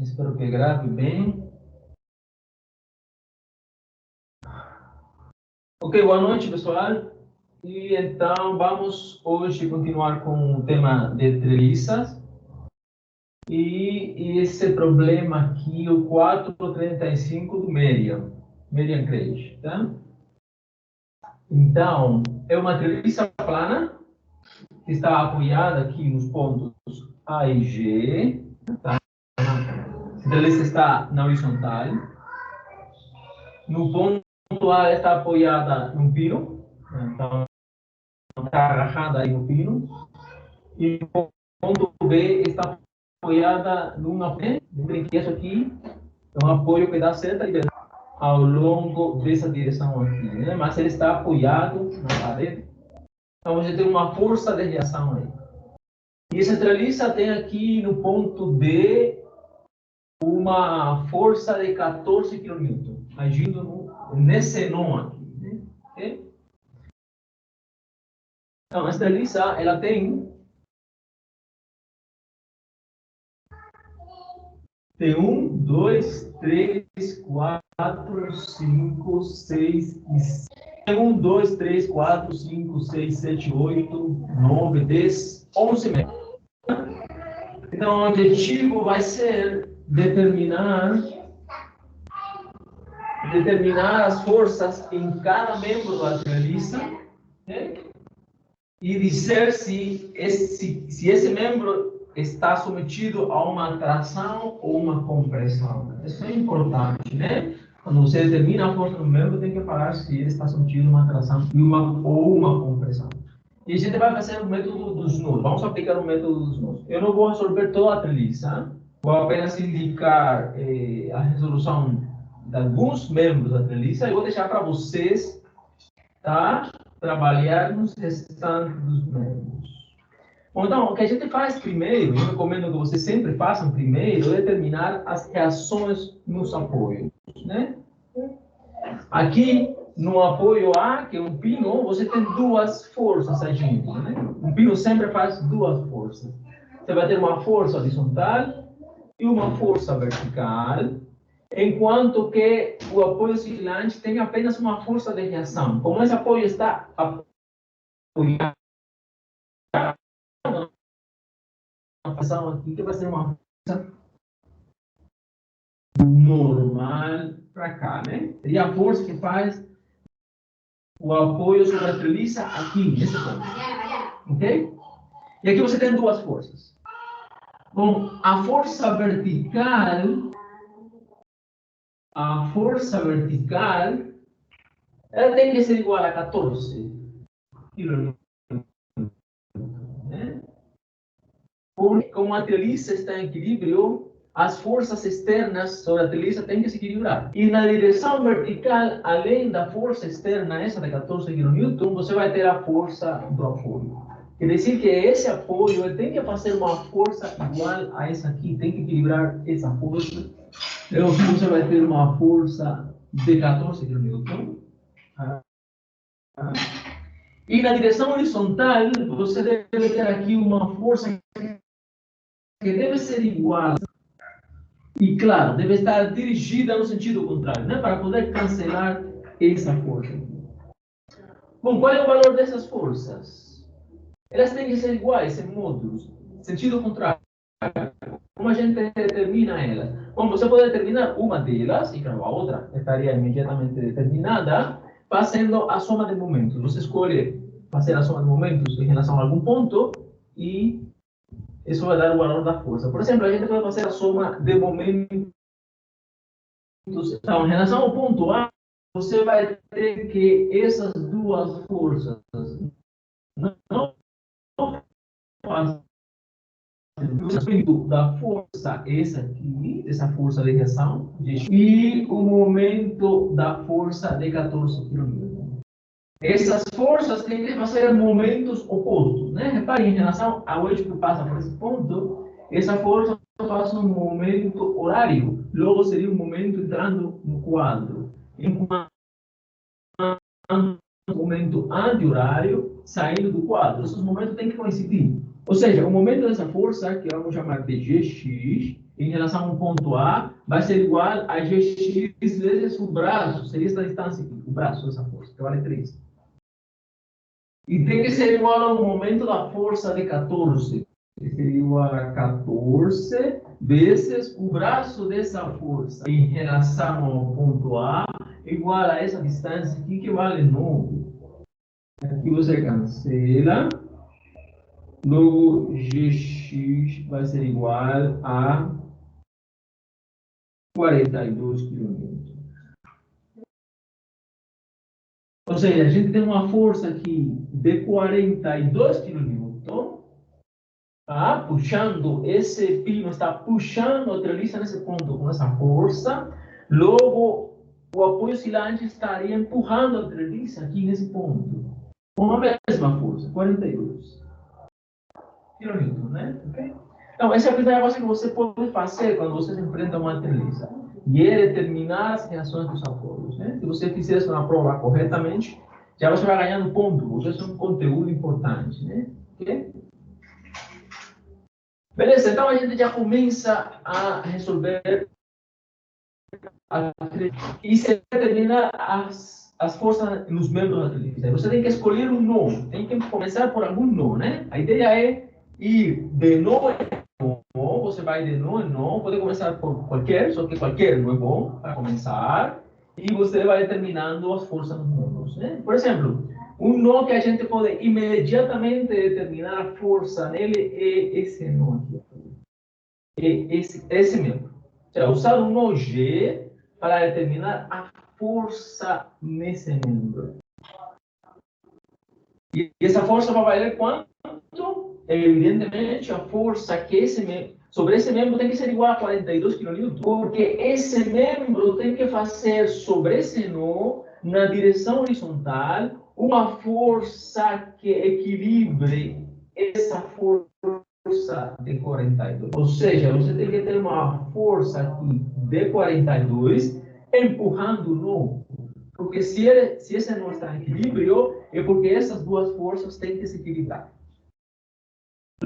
Espero que grave bem. Ok, boa noite, pessoal. E então, vamos hoje continuar com o tema de treliças. E esse problema aqui, o 435 do Merian Craig, tá? Então, é uma treliça plana que está apoiada aqui nos pontos A e G, tá? A treliça está na horizontal. No ponto A está apoiada num pino, então está agarrada aí no pino. E no ponto B está apoiada numa parede. Lembrem que isso aqui é um apoio que dá certa liberdade ao longo dessa direção aqui, né? Mas ele está apoiado na parede. Então você tem uma força de reação aí. E essa treliça tem aqui no ponto D uma força de 14 kN, agindo nesse nó aqui. Né? Okay? Então, essa treliça, ela tem 1, 2, 3, 4, 5, 6 e 7. 1, 2, 3, 4, 5, 6, 7, 8, 9, 10, 11 metros. Então, o objetivo vai ser determinar as forças em cada membro da treliça, né? E dizer se esse membro está submetido a uma tração ou uma compressão. Isso é importante, né? Quando você determina a força do membro, tem que falar se ele está submetido a uma tração ou uma compressão. E a gente vai fazer o método dos nós. Vamos aplicar o método dos nós. Eu não vou resolver toda a treliça. Vou apenas indicar a resolução de alguns membros da treliça e vou deixar para vocês, tá? Trabalhar nos restantes dos membros. Bom, então, o que a gente faz primeiro, eu recomendo que vocês sempre façam primeiro, é determinar as reações nos apoios, né? Aqui, no apoio A, que é um pino, você tem duas forças agindo, né? Um pino sempre faz duas forças. Você vai ter uma força horizontal e uma força vertical, enquanto que o apoio oscilante tem apenas uma força de reação. Como esse apoio está apoiado na posição aqui, que vai ser uma força normal para cá, né? Seria a força que faz o apoio sobre a treliça aqui, nesse ponto. Ok? E aqui você tem duas forças. Bom, a força vertical, ela tem que ser igual a 14 kN. Né? Porque como a treliça está em equilíbrio, as forças externas sobre a treliça têm que se equilibrar. E na direção vertical, além da força externa, essa de 14 kN, você vai ter a força do apoio. Quer dizer que esse apoio ele tem que fazer uma força igual a essa aqui, tem que equilibrar essa força. Então você vai ter uma força de 14 kN. E na direção horizontal, você deve ter aqui uma força que deve ser igual. E, claro, deve estar dirigida no sentido contrário, né? Para poder cancelar essa força. Bom, qual é o valor dessas forças? Elas têm que ser iguais em módulos, sentido contrário. Como a gente determina elas? Bom, você pode determinar uma delas, e claro, a outra estaria imediatamente determinada, fazendo a soma de momentos. Você escolhe fazer a soma de momentos em relação a algum ponto e isso vai dar o valor da força. Por exemplo, a gente pode fazer a soma de momentos. Então, em relação ao ponto A, você vai ter que essas duas forças não fazem o aspecto da força, essa aqui, essa força de reação, e o momento da força de 14 kN. Essas forças têm que fazer momentos opostos, né? Reparem, em relação ao eixo que passa por esse ponto, essa força faz um momento horário, logo seria um momento entrando no quadro. Enquanto um momento anti-horário saindo do quadro. Esses momentos têm que coincidir. Ou seja, o momento dessa força, que vamos chamar de Gx, em relação ao ponto A, vai ser igual a Gx vezes o braço, seria essa distância aqui, o braço dessa força, que vale 3. E tem que ser igual ao momento da força de 14, que seria igual a 14 vezes o braço dessa força em relação ao ponto A, igual a essa distância aqui, que vale 9. Aqui você cancela. Logo, Gx vai ser igual a 42 kN. Ou seja, a gente tem uma força aqui de 42 kN, tá? Puxando, esse pino está puxando a treliça nesse ponto com essa força. Logo, o apoio oscilante estaria empurrando a treliça aqui nesse ponto. Com a mesma força, 42 kN, né? Okay? Então, essa é a primeira coisa que você pode fazer quando você se enfrenta a uma treliça. E é determinar as reações dos apoios, né? Se você fizer isso na prova corretamente, já você vai ganhando ponto. Isso é um conteúdo importante, né? Okay? Beleza, então a gente já começa a resolver e se determina as forças nos membros da treliça. Você tem que escolher um nó, tem que começar por algum nó, né? A ideia é ir de nó em nó, você vai de nó em nó, pode começar por qualquer, só que qualquer não é bom para começar, e você vai determinando as forças nos membros, né? Por exemplo, um nó que a gente pode imediatamente determinar a força nele é esse nó aqui. É esse membro. Ou seja, usar um nó G para determinar a força nesse membro. E essa força vai valer quanto? Evidentemente, a força que sobre esse membro tem que ser igual a 42 kN, porque esse membro tem que fazer sobre esse nó, na direção horizontal, uma força que equilibre essa força de 42. Ou seja, você tem que ter uma força aqui de 42 empurrando o nó. Porque se esse nó está em equilíbrio, é porque essas duas forças têm que se equilibrar.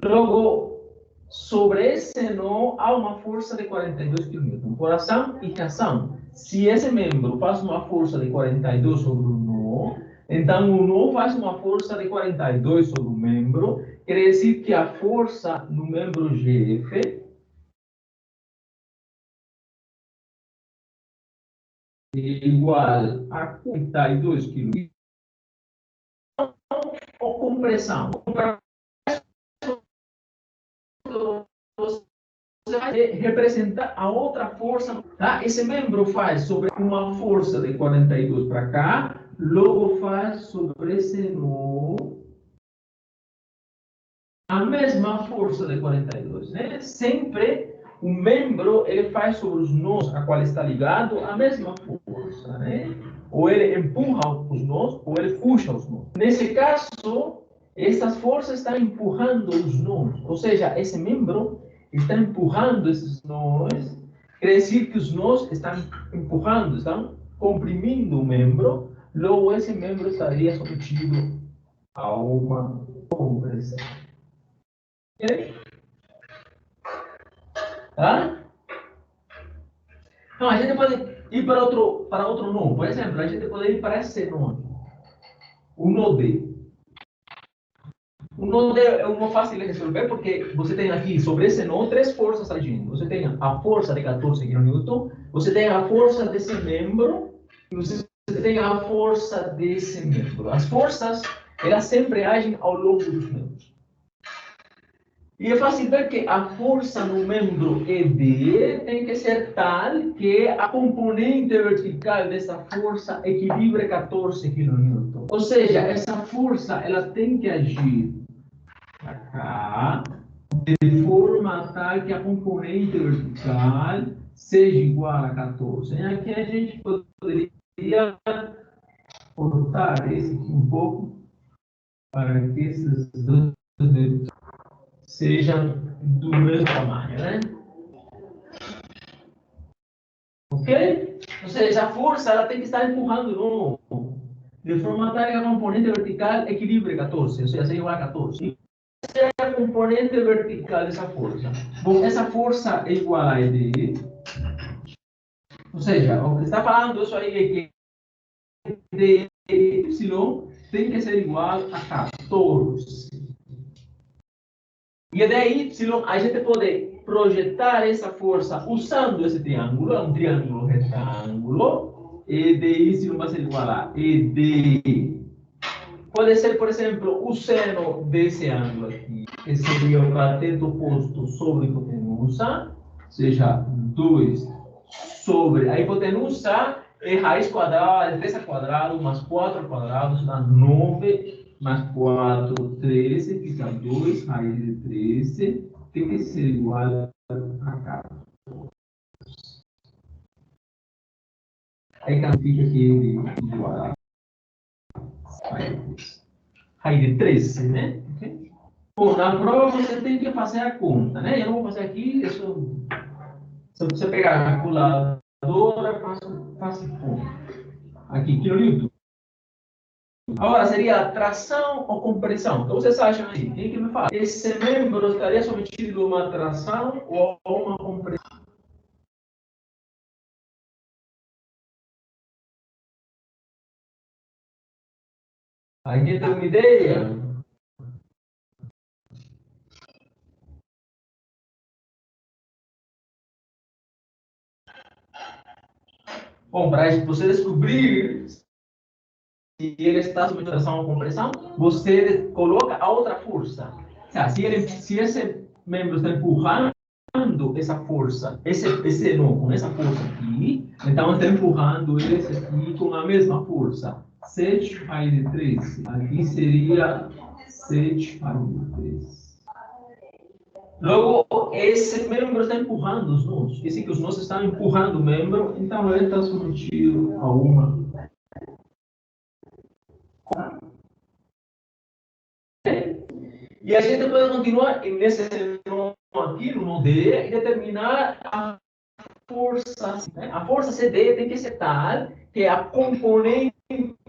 Logo, sobre esse nó, há uma força de 42 kN, por ação e reação. Se esse membro faz uma força de 42 sobre o nó, então o nó faz uma força de 42 sobre o membro, quer dizer que a força no membro GF é igual a 42 kN. Ou compressão. Você vai representar a outra força. Tá? Esse membro faz sobre uma força de 42 para cá, logo faz sobre esse nó a mesma força de 42, né? Sempre o membro ele faz sobre os nós a qual está ligado a mesma força, né? Ou ele empurra os nós, ou ele puxa os nós. Nesse caso, essas forças estão empurrando os nós, ou seja, esse membro está empurrando esses nós, quer dizer que os nós estão empurrando, estão comprimindo o membro, logo esse membro estaria submetido a uma compressão. Ok? Tá? Então, a gente pode ir para outro nó. Por exemplo, a gente pode ir para esse nó. O nó D. O nó D é um nó fácil de resolver porque você tem aqui, sobre esse nó, três forças agindo. Você tem a força de 14 kN, você tem a força desse membro e você tem a força desse membro. As forças, elas sempre agem ao longo dos membros. E é fácil ver que a força no membro ED tem que ser tal que a componente vertical dessa força equilibre 14 kN. Ou seja, essa força ela tem que agir para cá de forma tal que a componente vertical seja igual a 14. E aqui a gente poderia cortar esse aqui um pouco para que esses dois sejam do mesmo tamanho, né? Ok? Ou seja, a força ela tem que estar empurrando de forma tal que a componente vertical equilibre 14, ou seja, seja igual a 14. E com componente vertical dessa força? Bom, essa força é igual a ED. Ou seja, o que está falando isso aí é que dy tem que ser igual a 14. E daí, a gente pode projetar essa força usando esse triângulo, é um triângulo retângulo, e dy vai ser igual a ED. Pode ser, por exemplo, o seno desse ângulo aqui, que seria o cateto oposto sobre hipotenusa, ou seja, 2 sobre a hipotenusa é raiz quadrada, 3 ao quadrado, mais 4 ao quadrado, isso dá 9, mais 4, 13, fica 2, raiz de 13, tem que ser igual a 4. Aí fica aqui igual a raiz de 13, né? Okay? Bom, na prova você tem que fazer a conta, né? Eu não vou fazer aqui, isso, se você pegar a calculadora, faça conta. Aqui, quilonewton. Agora, seria tração ou compressão? O que vocês acham aí? Quem que me fala? Esse membro estaria submetido a uma tração ou a uma compressão? Alguém tem uma ideia? Bom, para você descobrir se ele está submetido a tração ou compressão, você coloca a outra força. Se esse membro está empurrando essa força, esse nó com essa força aqui, então está empurrando esse aqui com a mesma força. 7 raiz de 13. Aqui seria 7 raiz de 13. Logo, esse membro está empurrando os nós. Esse que os nós estão empurrando o membro, então ele está submetido a uma. E a gente pode continuar nesse nó aqui, no nó D, e determinar a força. Né? A força CD tem que ser tal que a componente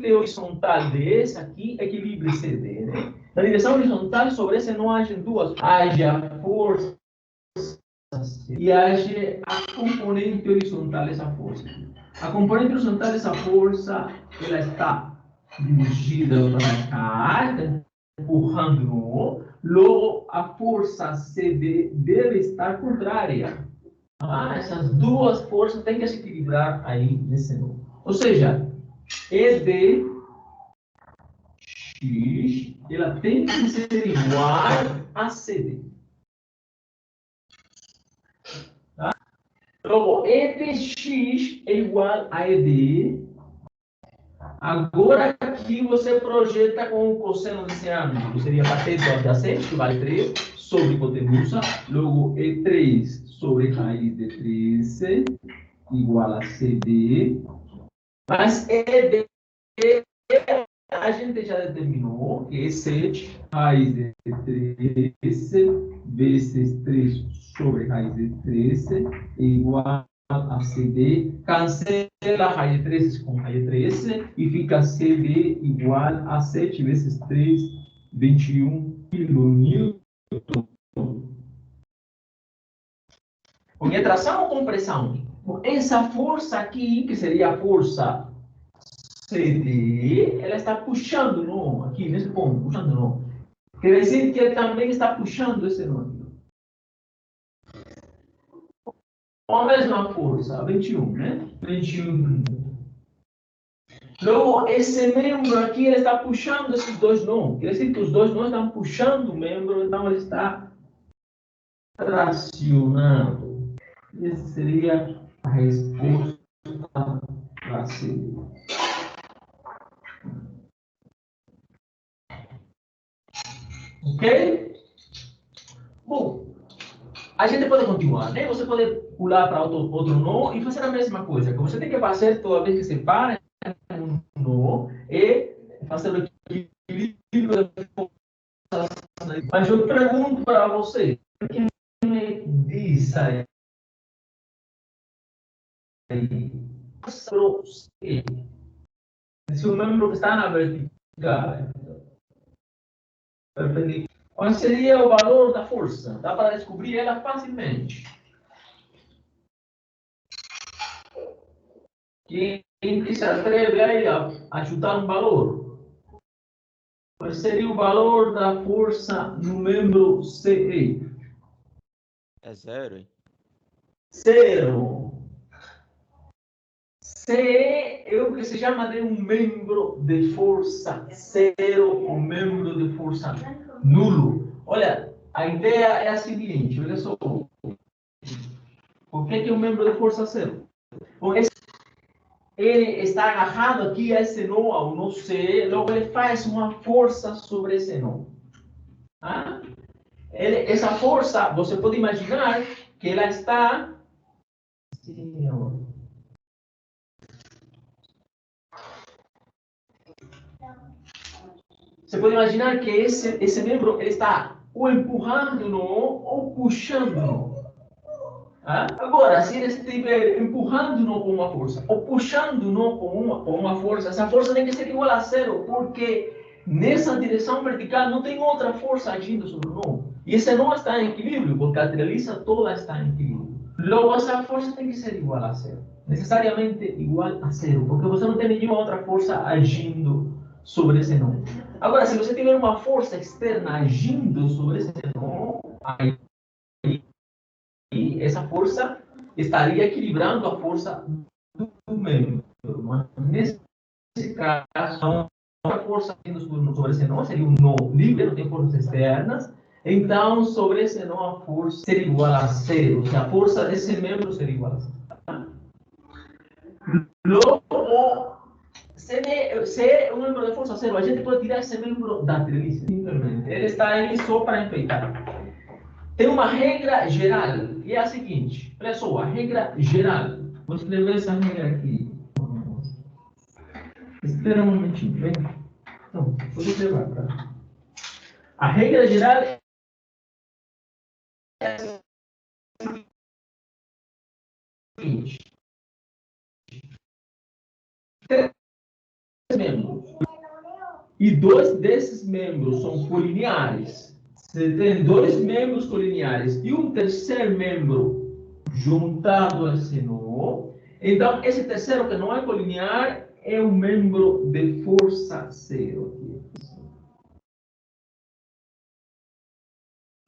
horizontal desse aqui equilibre CD. Né? Na direção horizontal, sobre esse não haja duas. Haja força e haja a componente horizontal dessa força. A componente horizontal dessa força, ela está dirigida para cá, empurrando, logo a força CD deve estar contrária. Essas duas forças têm que se equilibrar aí nesse nó. Ou seja, EDX, ela tem que ser igual a CD. Tá? Então, EDX é igual a ED. Agora aqui você projeta com o cosseno desse ângulo. Seria cateto adjacente, que vale 3, sobre hipotenusa. Logo, E3 sobre raiz de 13 igual a CD. Mas ED a gente já determinou que é 7 raiz de 13 vezes 3 sobre raiz de 13 igual a CD. Cancela a raiz de 13 com raiz de 13 e fica CD igual a 7 vezes 3, 21 kN. Com tração ou compressão? Essa força aqui, que seria a força CD, ela está puxando o nó, aqui nesse ponto, puxando o nó. Quer dizer que ele também está puxando esse nó. Com a mesma força, 21, né? 21. Logo, esse membro aqui, ele está puxando esses dois nós. Quer dizer que os dois nós estão puxando o membro, então ele está tracionando. Essa seria a resposta para C. Ok? Bom, a gente pode continuar, né? Você pode pular para outro nó e fazer a mesma coisa. Que você tem que fazer toda vez que você para um nó e fazer o equilíbrio das forças. Mas eu pergunto para você, quem me diz aí? Se o membro está na vertical, perpendicular. Qual seria o valor da força? Dá para descobrir ela facilmente. Quem se atreve aí a chutar um valor? Qual seria o valor da força no membro CE? É zero, hein? Zero. CE é o que se chama de um membro de força zero, um membro de força nulo. Olha, a ideia é a seguinte, olha só. Por que é um membro de força zero? Ele está agarrado aqui a esse nó, ao nó C, logo ele faz uma força sobre esse nó. Ah? Essa força, você pode imaginar que ela está... Você pode imaginar que esse membro ele está ou empurrando nó ou puxando nó. Ah? Agora, se ele estiver empurrando nó com uma força ou puxando nó com uma força, essa força tem que ser igual a zero, porque nessa direção vertical não tem outra força agindo sobre o nó. E esse nó está em equilíbrio, porque a treliça toda está em equilíbrio. Logo, essa força tem que ser igual a zero. Necessariamente igual a zero, porque você não tem nenhuma outra força agindo sobre esse nó. Agora, se você tiver uma força externa agindo sobre esse nó, aí essa força estaria equilibrando a força do membro. Mas nesse caso, a força agindo sobre esse nó seria um nó livre, não tem forças externas. Então, sobre esse nó, a força seria igual a zero. Ou seja, a força desse membro seria igual a zero. Logo, se é um membro de força zero, a gente pode tirar esse membro da treliça, simplesmente. Ele está aí só para enfeitar. Tem uma regra geral, e é a seguinte. Olha só, a regra geral. Vou escrever essa regra aqui. Espera um momentinho, vem. Não, vou levar para. A regra geral é a seguinte. Três membros. E dois desses membros são colineares. Você tem dois membros colineares e um terceiro membro juntado a esse nó. Então, esse terceiro que não é colinear é um membro de força zero.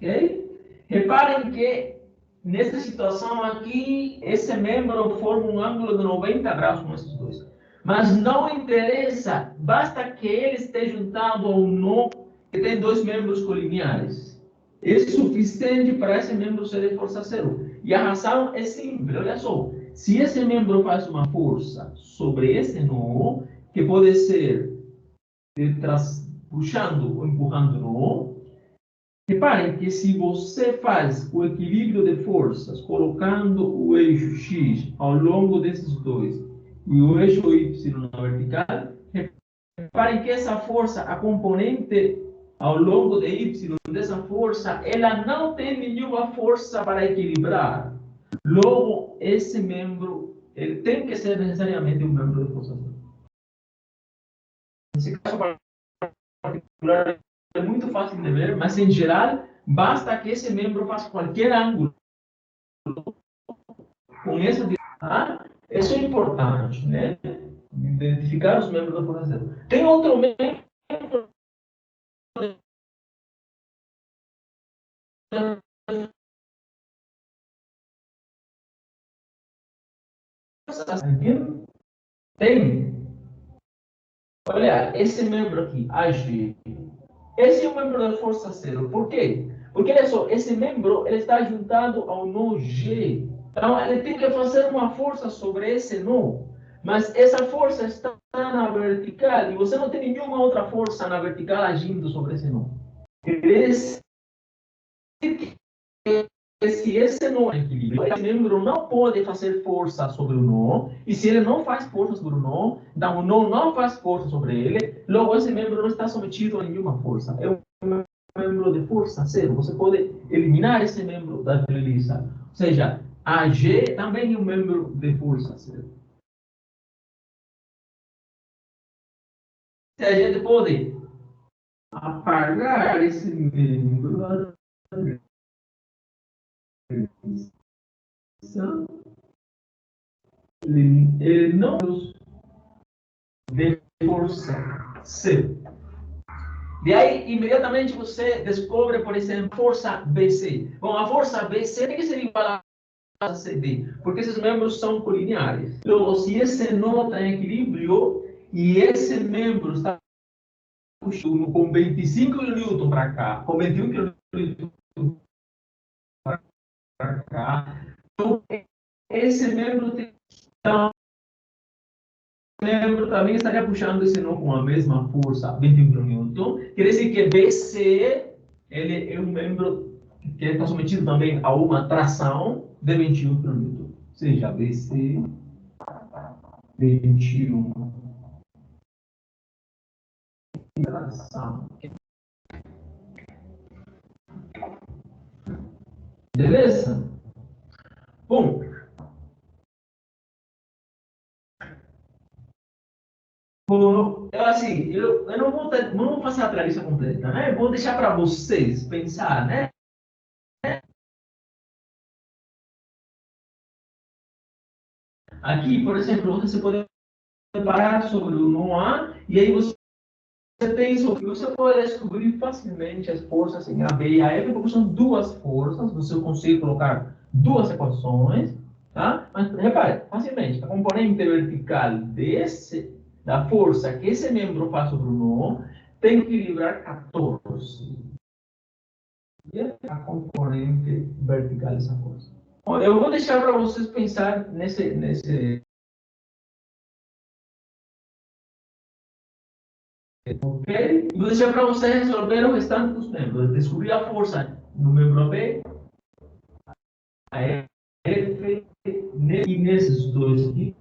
Ok? Reparem que nessa situação aqui, esse membro forma um ângulo de 90 graus com esses dois. Mas não interessa, basta que ele esteja juntado a um nó que tem dois membros colineares. É suficiente para esse membro ser de força zero. E a razão é simples, olha só. Se esse membro faz uma força sobre esse nó, que pode ser puxando ou empurrando o nó, reparem que se você faz o equilíbrio de forças colocando o eixo X ao longo desses dois e o eixo Y na vertical, reparem que essa força, a componente ao longo de Y dessa força, ela não tem nenhuma força para equilibrar. Logo, esse membro, ele tem que ser necessariamente um membro de força. Nesse caso particular, é muito fácil de ver, mas em geral, basta que esse membro faça qualquer ângulo com essa direção. Isso é importante, né? Identificar os membros da força zero. Tem outro membro tem. Olha, esse membro aqui, AG. Esse é o membro da força zero. Por quê? Porque, olha só, esse membro ele está juntado ao nó G. Então, ele tem que fazer uma força sobre esse nó. Mas essa força está na vertical e você não tem nenhuma outra força na vertical agindo sobre esse nó. Esse se esse nó é equilíbrio, esse membro não pode fazer força sobre o nó, e se ele não faz força sobre o nó, então o nó não faz força sobre ele, logo esse membro não está submetido a nenhuma força. É um membro de força zero. Você pode eliminar esse membro da treliça. Ou seja, a G também é um membro de força zero. Se a gente pode apagar esse membro da treliça, ele não de força C. E aí, imediatamente você descobre, por exemplo, força BC. Bom, a força BC tem que ser igual a CD, porque esses membros são colineares. Então, se esse nó está em equilíbrio e esse membro está puxando com 25 kN para cá, com 21 kN para cá, então esse membro tem membro também estaria puxando esse nó com a mesma força, 21 kN. Quer dizer que BC ele é um membro que está submetido também a uma tração de 21 kN. Ou seja, BC 21 tração. Beleza? Bom, eu não vou passar a traliça completa, né? Eu vou deixar para vocês pensar, né? Aqui, por exemplo, você pode parar sobre o nó A e aí você tem isso, você pode descobrir facilmente as forças em A, B e A, F, porque são duas forças, você consegue colocar duas equações, tá? Mas repare, facilmente, a componente vertical da força que esse membro faz sobre o nó tem que equilibrar 14. E a componente vertical dessa força. Bom, eu vou deixar para vocês pensar nesse ok? E vou deixar para vocês resolver o restante dos membros. Descobrir a força no membro B, a F e nesses dois aqui.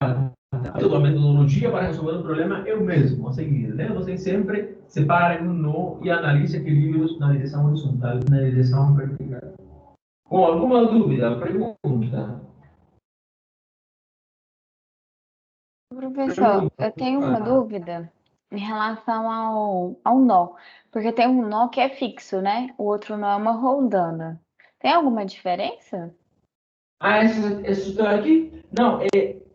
A metodologia para resolver o problema é o mesmo, a seguir, né? Você sempre separa um nó e analisa equilíbrios na direção horizontal e na direção vertical. Com alguma dúvida, pergunta? Professor, eu tenho uma dúvida em relação ao nó, porque tem um nó que é fixo, né? O outro nó é uma roldana. Tem alguma diferença? Ah, esse dois aqui? Não,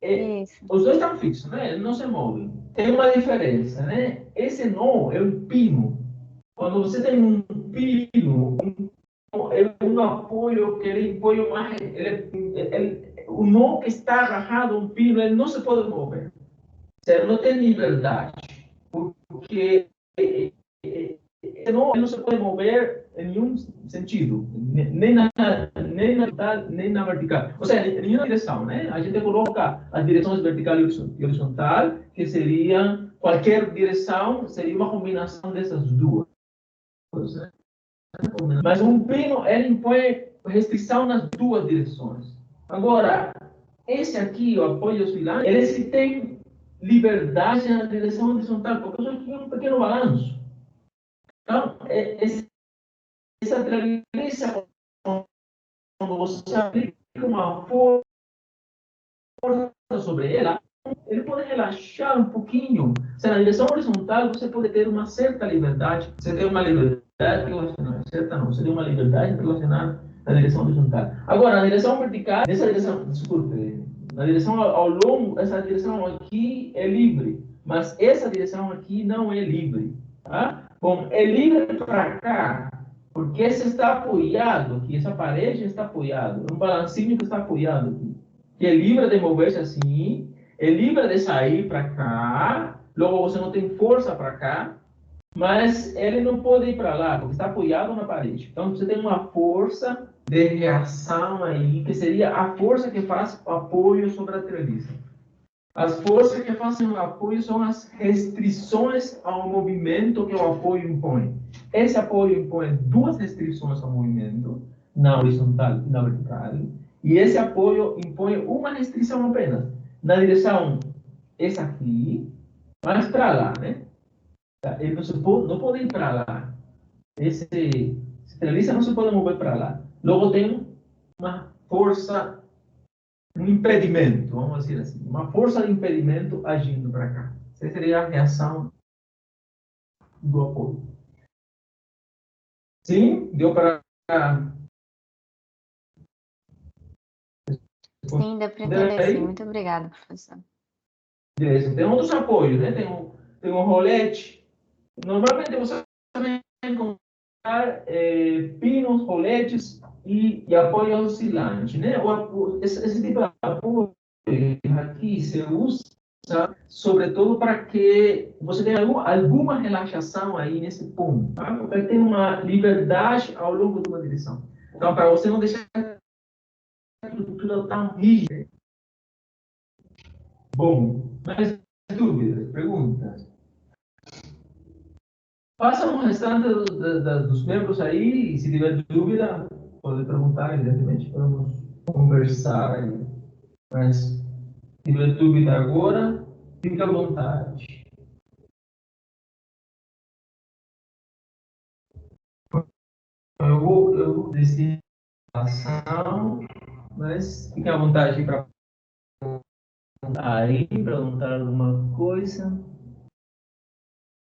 Isso. os dois estão fixos, né? Eles não se movem. Tem uma diferença, né? Esse nó é um pino. Quando você tem um pino, é um apoio que ele põe uma. O nó que está agarrado a um pino, ele não se pode mover. Você não tem liberdade. Porque ele não se pode mover em nenhum sentido, nem nem na vertical. Ou seja, em nenhuma direção, né? A gente coloca as direções vertical e horizontal, que seriam, qualquer direção seria uma combinação dessas duas. Né? Mas um pino, ele impõe restrição nas duas direções. Agora, esse aqui, o apoio oscilante, ele se tem liberdade na direção horizontal, porque isso aqui é um pequeno balanço. Então, essa treliça, quando você aplica uma força sobre ela, ele pode relaxar um pouquinho. Se na direção horizontal você pode ter uma certa liberdade, você tem uma liberdade relacionada, certa não, você tem uma liberdade relacionada na direção horizontal. Agora, na direção vertical, nessa direção, desculpe, na direção ao longo, essa direção aqui é livre, mas essa direção aqui não é livre. Tá? Bom, é livre para cá, porque esse está apoiado aqui, essa parede está apoiada, um balancinho que está apoiado aqui, que é livre de mover-se assim, é livre de sair para cá, logo você não tem força para cá, mas ele não pode ir para lá, porque está apoiado na parede. Então você tem uma força de reação aí, que seria a força que faz o apoio sobre a treliça. As forças que fazem o apoio são as restrições ao movimento que o apoio impõe. Esse apoio impõe duas restrições ao movimento, na horizontal e na vertical, e esse apoio impõe uma restrição apenas, na direção essa aqui, mas para lá, né? Ele não pode ir para lá. Esse treliça não se pode mover para lá. Logo tem uma força um impedimento, vamos dizer assim, uma força de impedimento agindo para cá. Essa seria a reação do apoio. Sim? Deu para Sim, deu para responder entender, sim. aí? Muito obrigada, professor. Beleza. Tem outros apoios, né? Tem um rolete. Normalmente você vai encontrar pinos, roletes e apoio oscilante, né? Esse tipo de apoio aqui se usa, sobretudo para que você tenha alguma relaxação aí nesse ponto, tá? Vai ter uma liberdade ao longo de uma direção. Então, para você não deixar tudo tão rígido. Bom, mais dúvidas, perguntas? Façam o restante dos membros aí, e se tiver dúvida, pode perguntar, evidentemente, vamos conversar aí. Mas, se tiver dúvida agora, fique à vontade. Eu vou decidir a ação, mas fique à vontade para perguntar aí, perguntar alguma coisa.